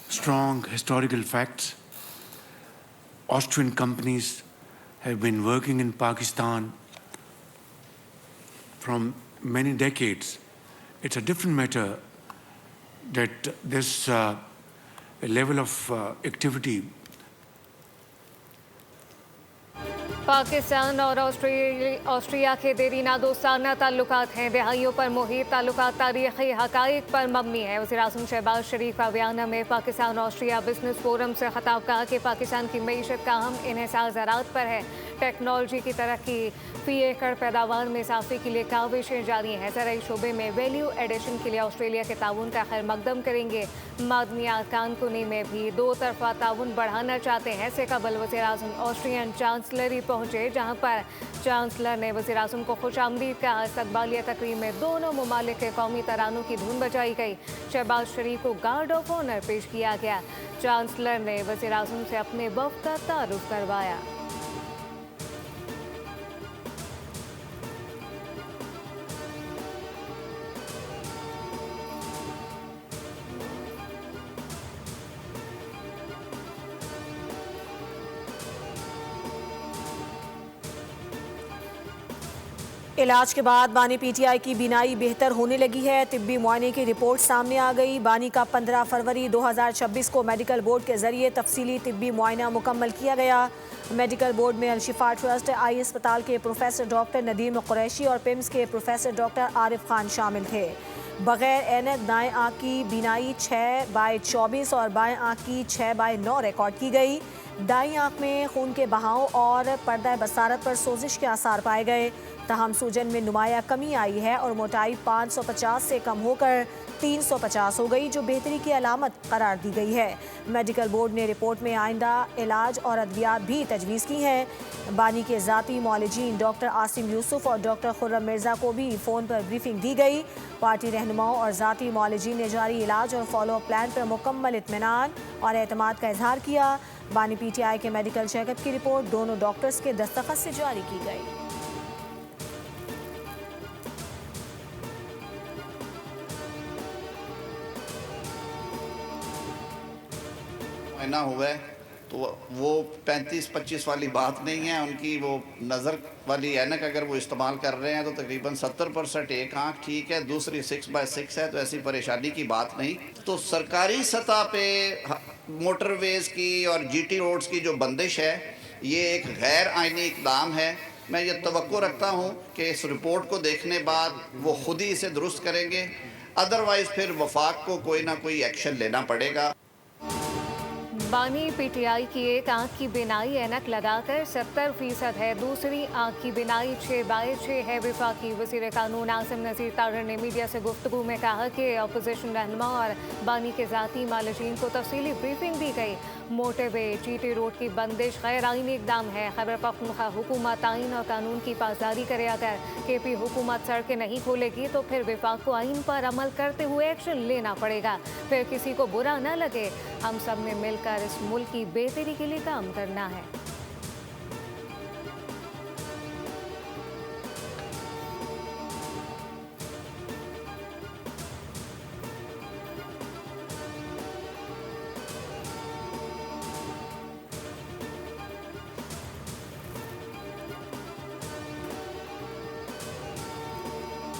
strong historical facts. Austrian companies have been working in Pakistan from many decades. It's a different matter that this level of activity Pakistan और Austria के देरीना दोस्ताना ताल्लुकात हैं। दहाइयों पर मुहित ताल्लुकात तारीखी हकाइक पर मबनी है। वज़ीर-ए-आज़म शहबाज शरीफ का बयान में पाकिस्तान ऑस्ट्रिया बिजनेस फोरम से खिताब कहा कि पाकिस्तान की मीशत का अहम इन्हिसार ज़राअत पर है। टेक्नोलॉजी की तरक्की, फी एकड़ पैदावार में इजाफे के लिए काविशें जारी हैं। ज़राई शोबे में वैल्यू एडिशन के लिए ऑस्ट्रेलिया के ताउन का खैर मकदम करेंगे। मादनियात कानकुनी में भी दो तरफा ताउन बढ़ाना चाहते हैं। इससे कबल वज़ीर-ए-आज़म ऑस्ट्रियन चांसलरी पहुँचे, जहाँ पर चांसलर ने वज़ीर-ए-आज़म को खुशामदीद कहा। इस्तकबालिया तकरीब में दोनों ममालिक के कौमी तरानों की धुन बजाई गई। शहबाज शरीफ को गार्ड ऑफ ऑनर पेश किया गया। चांसलर ने वज़ीर-ए-आज़म से अपने वफ़द का तारुफ करवाया। इलाज के बाद बानी पीटीआई की बीनाई बेहतर होने लगी है। तिब्बी मुआयने की रिपोर्ट सामने आ गई। बानी का 15 फरवरी 2026 को मेडिकल बोर्ड के जरिए तफसीली तिब्बी मुआयना मुकम्मल किया गया। मेडिकल बोर्ड में अलशिफा ट्रस्ट, आई अस्पताल के प्रोफेसर डॉक्टर नदीम कुरैशी और पिम्स के प्रोफेसर डॉक्टर आरिफ खान शामिल थे। बगैर ऐनक दाएं आँख की बीनाई 6/24 और बाएं आँख की 6/9 रिकॉर्ड की गई। दाईं आँख में खून के बहाव और पर्दा बसारत पर सोजिश के आसार पाए गए। तहम सूजन में नुमाया कमी आई है और मोटाई 550 से कम होकर 350 हो गई, जो बेहतरी की अलामत करार दी गई है। मेडिकल बोर्ड ने रिपोर्ट में आइंदा इलाज और अद्वियात भी तजवीज़ की हैं। बानी के ज़ाती मौलजीन डॉक्टर आसिम यूसुफ और डॉक्टर खुर्रम मिर्ज़ा को भी फ़ोन पर ब्रीफिंग दी गई। पार्टी रहनुमाओं और ज़ाती मौलजीन ने जारी इलाज और फॉलोअप प्लान पर मुकम्मल इत्मीनान और एतमाद का इजहार किया। बानी पीटीआई के मेडिकल चेकअप की रिपोर्ट दोनों डॉक्टर्स के दस्तखत से जारी की गई। ना हुआ है तो वो 35-25 वाली बात नहीं है। उनकी वो नज़र वाली ऐनक अगर वो इस्तेमाल कर रहे हैं तो तकरीबन 70% एक आँख ठीक है, दूसरी 6/6 है, तो ऐसी परेशानी की बात नहीं। तो सरकारी सतह पे मोटरवेज़ की और जीटी रोड्स की जो बंदिश है, ये एक गैर आइनी इक़दाम है। मैं ये तवक्को रखता हूँ कि इस रिपोर्ट को देखने बाद वो खुद ही इसे दुरुस्त करेंगे, अदरवाइज़ फिर वफाक को कोई ना कोई एक्शन लेना पड़ेगा। बानी पीटीआई की एक आंख की बिनाई ऐनक लगाकर 70% है, दूसरी आंख की बिनाई 6/6 है। वफाकी वज़ीर कानून आसिम नज़ीर तारर ने मीडिया से गुफ्तगू में कहा कि अपोजिशन रहनुमा और बानी के ज़ाती मालिकीन को तफसीली ब्रीफिंग दी गई। मोटेवे जीटी रोड की बंदिश गैर आइनी इक़दाम है। खैबर पख्तूनख्वा हुकूमत आइन और कानून की पासदारी करे। अगर केपी हुकूमत सड़कें नहीं खोलेगी तो फिर वफाक को आइन पर अमल करते हुए एक्शन लेना पड़ेगा। फिर किसी को बुरा न लगे, हम सब ने मिलकर इस मुल्क की बेहतरी के लिए काम करना है।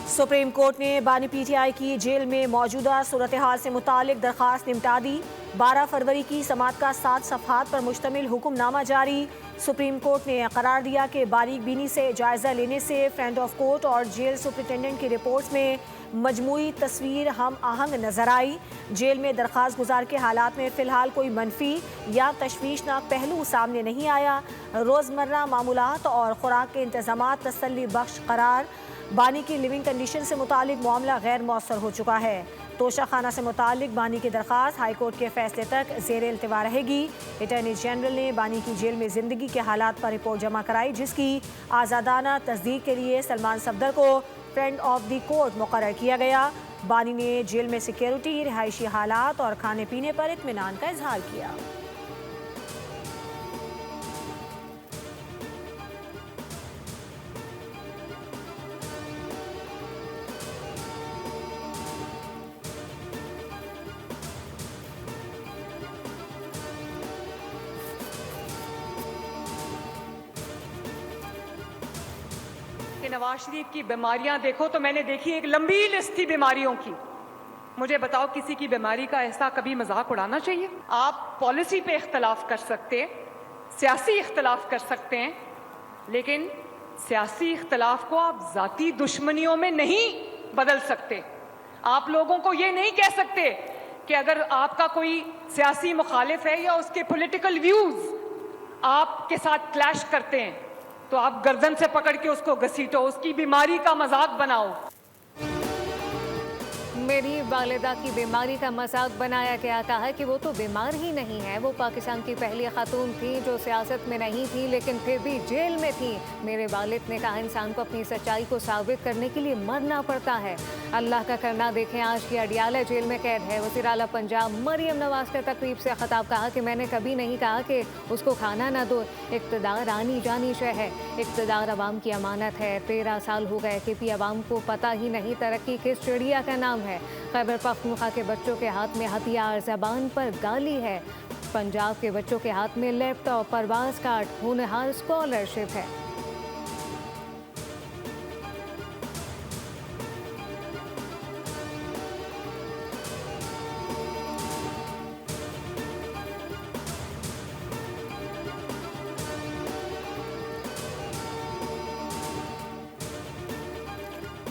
सुप्रीम कोर्ट ने बानी पीटीआई की जेल में मौजूदा सूरत हाल से मुतालिक दरख्वास्त निपटा दी। 12 फरवरी की समात का 7 सफ़हात पर मुश्तमिल हुक्मनामा जारी। सुप्रीम कोर्ट ने करार दिया कि बारीक बीनी से जायज़ा लेने से फ्रेंड ऑफ कोर्ट और जेल सुप्रिटेंडेंट की रिपोर्ट्स में मजमूई तस्वीर हम आहंग नजर आई। जेल में दरख्वास्त गुजार के हालात में फ़िलहाल कोई मनफी या तशवीशनाक पहलू सामने नहीं आया। रोज़मर्रा मामूलात और खुराक के इंतज़ामात तसल्ली बख्श करार। बानी की लिविंग कंडीशन से मुतालिक मामला गैर मौसर हो चुका है। तोशा खाना से मुतालिक बानी की दरख्वास्त हाई कोर्ट के फैसले तक ज़ेर इल्तिवा रहेगी। अटॉर्नी जनरल ने बानी की जेल में ज़िंदगी के हालात पर रिपोर्ट जमा कराई, जिसकी आज़ादाना तस्दीक के लिए सलमान सफदर को फ्रेंड ऑफ द कोर्ट मुकर्रर किया गया। बानी ने जेल में सिक्योरिटी, रिहायशी हालात और खाने पीने पर इत्मीनान का इजहार किया। कि नवाज शरीफ की बीमारियां देखो तो मैंने देखी एक लंबी लिस्ट थी बीमारियों की। मुझे बताओ, किसी की बीमारी का ऐसा कभी मजाक उड़ाना चाहिए? आप पॉलिसी पे इख्तलाफ कर सकते हैं, सियासी इख्तलाफ कर सकते हैं, लेकिन सियासी इख्तलाफ को आप जाती दुश्मनियों में नहीं बदल सकते। आप लोगों को ये नहीं कह सकते कि अगर आपका कोई सियासी मुखालिफ है या उसके पॉलिटिकल व्यूज आपके साथ क्लैश करते हैं तो आप गर्दन से पकड़ के उसको घसीटो, उसकी बीमारी का मजाक बनाओ। मेरी वालिदा की बीमारी का मजाक बनाया गया, कहा कि वो तो बीमार ही नहीं है, वो पाकिस्तान की पहली खातून थी जो सियासत में नहीं थी लेकिन फिर भी जेल में थी। मेरे वालिद ने कहा इंसान को अपनी सच्चाई को साबित करने के लिए मरना पड़ता है। अल्लाह का करना देखें, आज की अडियाला जेल में कैद है। वज़ीर आला पंजाब मरियम नवाज का तकरीब से खिताब, कहा कि मैंने कभी नहीं कहा कि उसको खाना ना दो, इक़्तिदार आनी जानी शय है, इक़्तिदार अवाम की अमानत है। 13 साल हो गए कि भी अवाम को पता ही नहीं तरक्की किस चिड़िया का नाम है। खैबर पख्तूनख्वा के बच्चों के हाथ में हथियार, ज़बान पर गाली है। पंजाब के बच्चों के हाथ में laptop, Parwaz card, Honhaar scholarship है।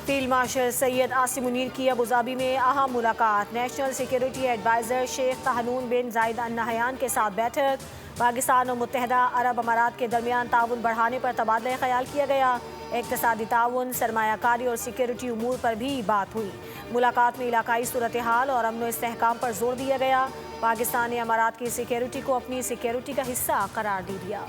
फील्ड मार्शल सैयद आसिम मुनीर की अबूधाबी में अहम मुलाकात। National security adviser Sheikh Tahnoun bin Zayed Al Nahyan के साथ बैठक। पाकिस्तान और मुत्तहदा अरब अमारात के दरमियान ताउन बढ़ाने पर तबादला ख्याल किया गया। इक़्तिसादी ताउन, सरमायाकारी और सिक्योरिटी उमूर पर भी बात हुई। मुलाकात में इलाकाई सूरत हाल और अमन व इस्तेहकाम पर जोर दिया गया। पाकिस्तान ने अमारात की सिक्योरिटी को अपनी सिक्योरिटी का हिस्सा करार दे दिया।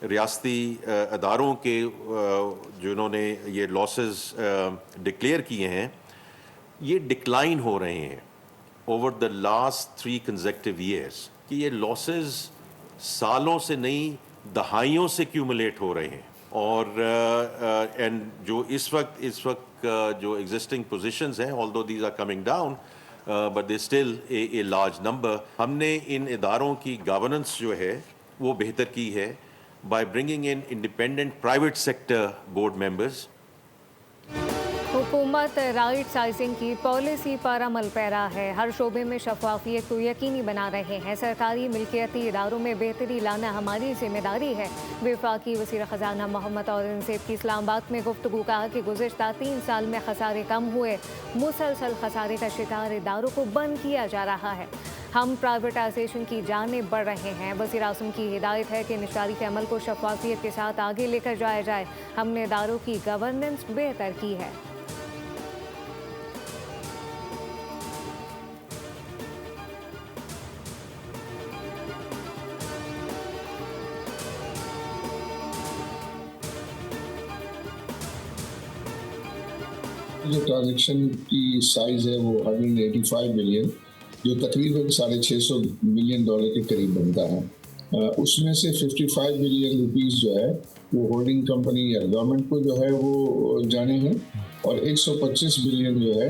रियासती अदारों के जिन्होंने ये लॉसेस डिक्लेयर किए हैं, ये डिक्लाइन हो रहे हैं over the last 3 consecutive years, कि ये लॉसेस सालों से नहीं दहाइयों से क्यूमुलेट हो रहे हैं। और एंड जो इस वक्त जो एग्जिस्टिंग पोजीशंस हैं, although these are coming down but they still a large number. हमने इन इदारों की गवर्नेंस जो है वो बेहतर की है by bringing in independent private sector board members. हुकूमत राइट साइजिंग की पॉलिसी पर अमल पैरा है। हर शोबे में शफाफियत को यकीनी बना रहे हैं। सरकारी मिल्कियती इदारों में बेहतरी लाना हमारी जिम्मेदारी है। वफाकी वज़ीर ख़जाना मोहम्मद औरंगज़ेब की इस्लामाबाद में गुफ्तगू, कहा कि गुज़िश्ता 3 साल में खसारे कम हुए, मुसलसल खसारे का शिकार इदारों को बंद किया जा रहा है। हम प्राइवेटाइजेशन की जानिब बढ़ रहे हैं। वज़ीर आज़म की हिदायत है कि निशारी के अमल को शफाफियत के साथ आगे लेकर जाया जाए। हमने इदारों की गवर्नेंस बेहतर की है। जो ट्रांजैक्शन की साइज है वो 185 मिलियन, जो तकरीबन $650 मिलियन के करीब बनता है। उसमें से 55 मिलियन रुपीस जो है वो होल्डिंग कंपनी या गवर्नमेंट को जो है वो जाने हैं, और 125 मिलियन जो है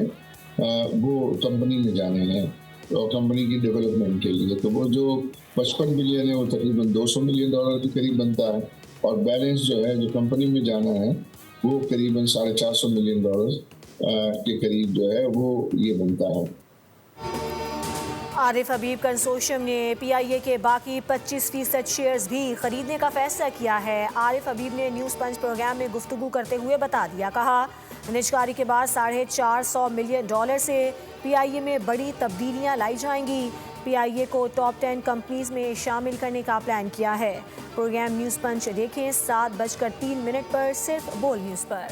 वो कंपनी में जाने हैं और कंपनी की डेवलपमेंट के लिए। तो वो जो 55 मिलियन है वो तकरीबन $200 मिलियन के करीब बनता है, और बैलेंस जो है जो कंपनी में जाना है वो करीबन $450 मिलियन के करीब जो है वो ये बनता है। आरिफ हबीब कंसोर्शियम ने PIA के बाकी 25% शेयर्स भी खरीदने का फैसला किया है। आरिफ हबीब ने न्यूज़ पंच प्रोग्राम में गुफ्तगू करते हुए बता दिया, कहा निजकारी के बाद $450 मिलियन से PIA में बड़ी तब्दीलियां लाई जाएंगी। PIA को टॉप 10 कंपनीज में शामिल करने का प्लान किया है। प्रोग्राम न्यूज़ पंच देखें 7:03 पर, सिर्फ बोल न्यूज़ पर।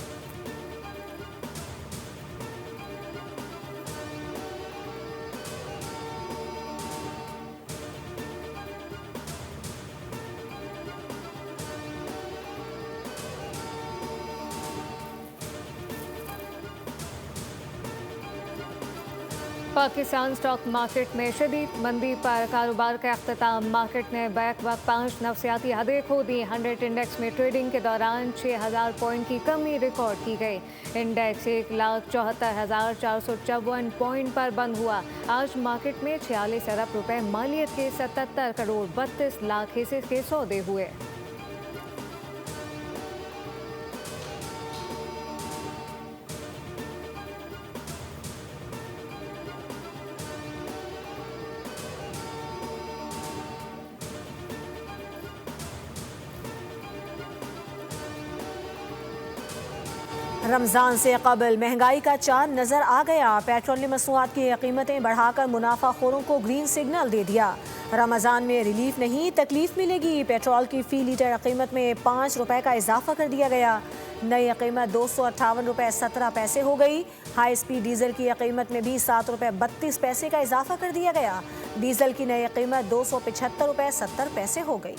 पाकिस्तान स्टॉक मार्केट में शदीद मंदी पर कारोबार का अख्ताम। मार्केट ने बैक वक्त 5 नफसियाती हदें खो दी। 100 इंडेक्स में ट्रेडिंग के दौरान 6000 पॉइंट की कमी रिकॉर्ड की गई। इंडेक्स 1,74,454 पॉइंट पर बंद हुआ। आज मार्केट में 46 अरब रुपए मालियत के 77 करोड़ 32 लाख हिस्से के सौदे हुए। रमज़ान से कबल महंगाई का चांद नजर आ गया। पेट्रोलियम मसनूआत की कीमतें बढ़ाकर मुनाफाखोरों को ग्रीन सिग्नल दे दिया। रमज़ान में रिलीफ नहीं तकलीफ मिलेगी। पेट्रोल की फ़ी लीटर कीमत में 5 रुपए का इजाफा कर दिया गया। नई कीमत 258 रुपए 17 पैसे हो गई। हाई स्पीड डीजल की कीमत में भी 7 रुपए 32 पैसे का इजाफा कर दिया गया। डीजल की नई कीमत 275 रुपए 70 पैसे हो गई।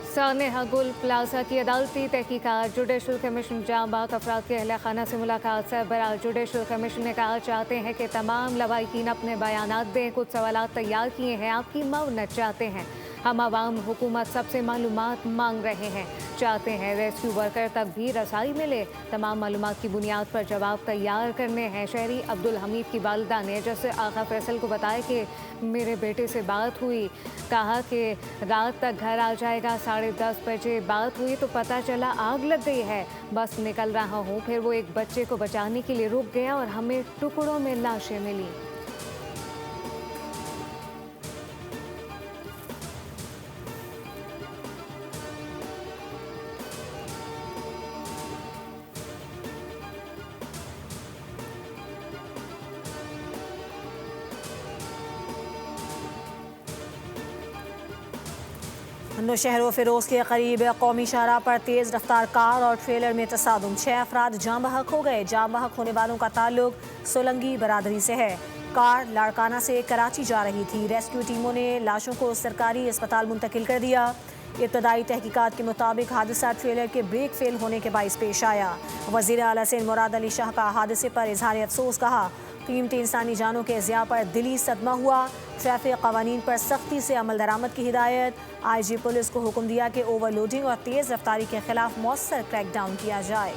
सानेहा गुल प्लाजा की अदालती तहकीकात। जुडिशल कमीशन जांबाग अफराद के अहल खाना से मुलाकात। सरबराह जुडिशल कमीशन ने कहा चाहते हैं कि तमाम लवाहिकीन अपने बयानात दें। कुछ सवालात तैयार किए हैं, आपकी मौनत चाहते हैं। हम आवाम हुकूमत सबसे मालूमात मांग रहे हैं, चाहते हैं रेस्क्यू वर्कर तक भी रसाई मिले। तमाम मालूमात की बुनियाद पर जवाब तैयार करने हैं। शहरी अब्दुल हमीद की वालिदा ने जस्टिस आगा फैसल को बताया कि मेरे बेटे से बात हुई, कहा कि रात तक घर आ जाएगा। 10:30 बजे बात हुई तो पता चला आग लग गई है, बस निकल रहा हूँ। फिर वो एक बच्चे को बचाने के लिए रुक गया और हमें टुकड़ों में लाशें मिली। नौशहर फिरोज के करीब कौमी शाहराह पर तेज़ रफ्तार कार और ट्रेलर में तसादुम। 6 अफराद जाँ बहक हो गए। जाँ बहक होने वालों का ताल्लुक सोलंगी बरादरी से है। कार लाड़काना से कराची जा रही थी। रेस्क्यू टीमों ने लाशों को सरकारी अस्पताल मुंतकिल कर दिया। इब्तदाई तहकीकात के मुताबिक हादसा ट्रेलर के ब्रेक फेल होने के बाइस पेश आया। वज़ीर आला से मुराद अली शाह का हादसे पर इजहार अफसोस। कहा कीमती इंसानी जानों के ज़िया पर दिली सदमा हुआ। ट्रैफिक कवानीन पर सख्ती से अमल दरामद की हिदायत। IG पुलिस को हुक्म दिया कि ओवरलोडिंग और तेज़ रफ्तारी के खिलाफ मौसर क्रैकडाउन किया जाए।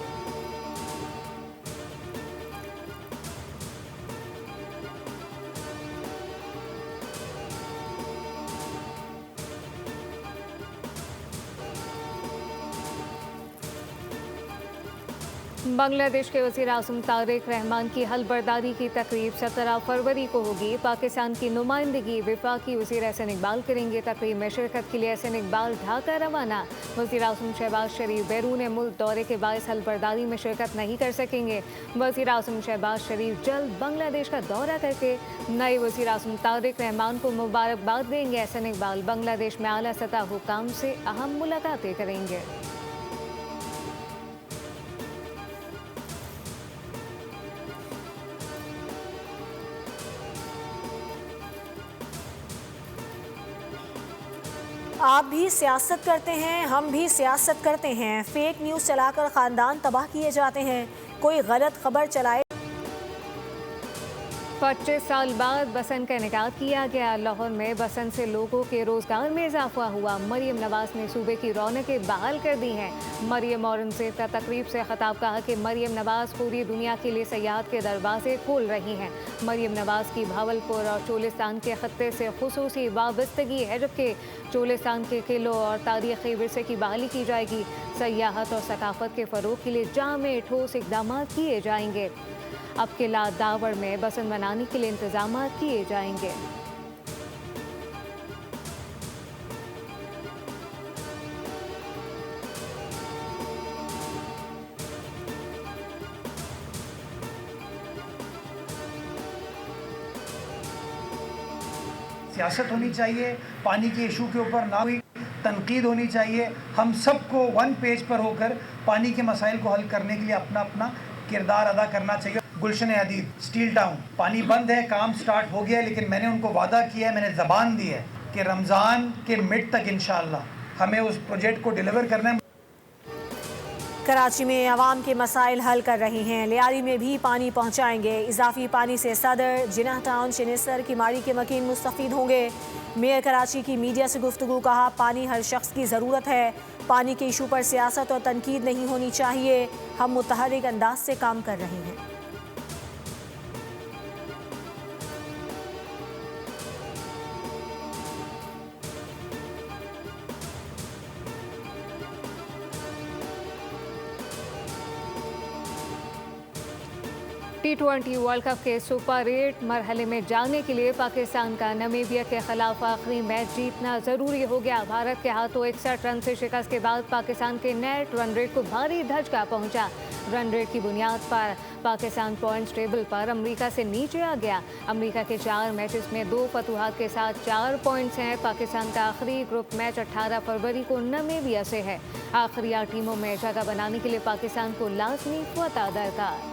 बांग्लादेश के वज़ीर आज़म तारिक रहमान की हलबरदारी की तकरीब 17 फरवरी को होगी। पाकिस्तान की नुमाइंदगी वफाकी वज़ीर एहसन इकबाल करेंगे। तकरीब में शिरकत के लिए एहसन इकबाल ढाका रवाना। वज़ीर आज़म शहबाज शरीफ बैरून मुल्क दौरे के बायस हलबरदारी में शिरकत नहीं कर सकेंगे। वज़ीर आज़म शहबाज शरीफ जल्द बांग्लादेश का दौरा करके नए वज़ीर आज़म तारिक रहमान को मुबारकबाद देंगे। एहसन इकबाल बांग्लादेश में आला सतह हुकाम से अहम मुलाकातें करेंगे। आप भी सियासत करते हैं, हम भी सियासत करते हैं। फेक न्यूज़ चलाकर ख़ानदान तबाह किए जाते हैं। कोई गलत खबर चलाए। 25 साल बाद बसंत का इनेकाद किया गया। लाहौर में बसंत से लोगों के रोजगार में इजाफा हुआ। मरियम नवाज ने सूबे की रौनकें बहाल कर दी हैं। मरियम औरंगजेब का तकरीब से खिताब। कहा कि मरियम नवाज पूरी दुनिया के लिए सयाहत के दरवाजे खोल रही हैं। मरियम नवाज की भावलपुर और चोलिस्तान के खत्ते से खुसूसी वाबस्तगी है, जबकि चोलिस्तान के किलों और तारीखी विरसे की बहाली की जाएगी। सयाहत और सकाफत के फ़रोग के लिए जामे ठोस इकदाम किए जाएंगे। अब किला दावर में बसंत मनाने के लिए इंतजाम किए जाएंगे। सियासत होनी चाहिए, पानी के इशू के ऊपर ना कोई तनकीद होनी चाहिए। हम सबको वन पेज पर होकर पानी के मसाइल को हल करने के लिए अपना अपना किरदार अदा करना चाहिए। गुलशन हदीद, स्टील टाउन, पानी बंद है, काम स्टार्ट हो गया है, लेकिन मैंने उनको वादा किया है, मैंने ज़बान दी है कि रमज़ान के मिड तक इंशाअल्लाह हमें उस प्रोजेक्ट को डिलीवर करना है। कराची में अवाम के मसाइल हल कर रही हैं। लियारी में भी पानी पहुंचाएंगे। इजाफी पानी से सदर, जिन्ना टाउन, चिनेसर, किमाड़ी के मकीन मुस्तफीद होंगे। मेयर कराची की मीडिया से गुफ्तगू, कहा पानी हर शख्स की ज़रूरत है। पानी के इशू पर सियासत और तनकीद नहीं होनी चाहिए। हम मुतहर्रिक अंदाज से काम कर रहे हैं। T20 वर्ल्ड कप के सुपर 8 मरहले में जाने के लिए पाकिस्तान का नामीबिया के खिलाफ आखिरी मैच जीतना जरूरी हो गया। भारत के हाथों 61 रन से शिकस्त के बाद पाकिस्तान के नेट रन रेट को भारी धचका पहुंचा। रन रेट की बुनियाद पर पाकिस्तान पॉइंट्स टेबल पर अमेरिका से नीचे आ गया। अमेरिका के 4 मैचेस में 2 फतूहात के साथ 4 पॉइंट्स हैं। पाकिस्तान का आखिरी ग्रुप मैच 18 फरवरी को नामीबिया से है। आखिरी 8 टीमों में जगह बनाने के लिए पाकिस्तान को लाजमी फतह दरकार।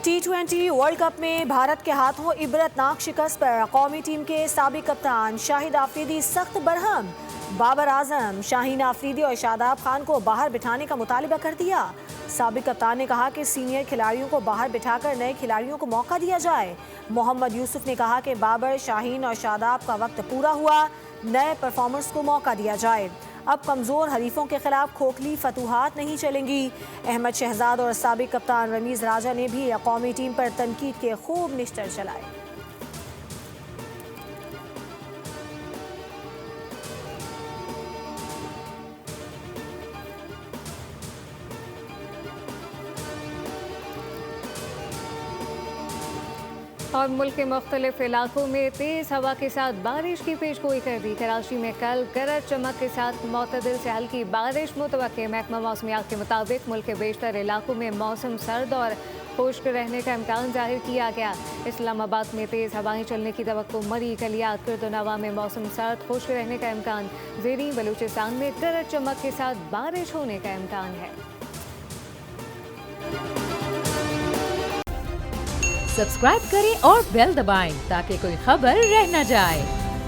T20 वर्ल्ड कप में भारत के हाथों इबरतनाक शिकस्त पर कौमी टीम के साबिक कप्तान शाहिद आफरीदी सख्त बरहम। बाबर आजम, शाहीन आफरीदी और शादाब खान को बाहर बिठाने का मुतालिबा कर दिया। साबिक कप्तान ने कहा कि सीनियर खिलाड़ियों को बाहर बिठाकर नए खिलाड़ियों को मौका दिया जाए। मोहम्मद यूसुफ ने कहा कि बाबर, शाहीन और शादाब का वक्त पूरा हुआ, नए परफॉर्मर्स को मौका दिया जाए। अब कमज़ोर हरीफों के खिलाफ खोखली फतूहात नहीं चलेंगी। अहमद शहजाद और साबिक कप्तान रमीज़ राजा ने भी कौमी टीम पर तनकीद के खूब निश्तर चलाए। और मुल्क के मुख्तलिफ इलाकों में तेज़ हवा के साथ बारिश की पेशगोई कर दी। कराची में कल गरज चमक के साथ मुतदिल से हल्की बारिश मुतवक्के। महकमा मौसमियात के मुताबिक मुल्क के बेशतर इलाकों में मौसम सर्द और खुश्क रहने का इम्कान जाहिर किया गया। इस्लामाबाद में तेज़ हवाएं चलने की तवक्को। मरी, कलियात, किर्दनवा में मौसम सर्द खुश्क रहने का इम्कान। ज़ेरी बलूचिस्तान में गरज चमक के साथ बारिश होने का इम्कान है। सब्सक्राइब करें और बेल दबाएं ताकि कोई खबर रह न जाए।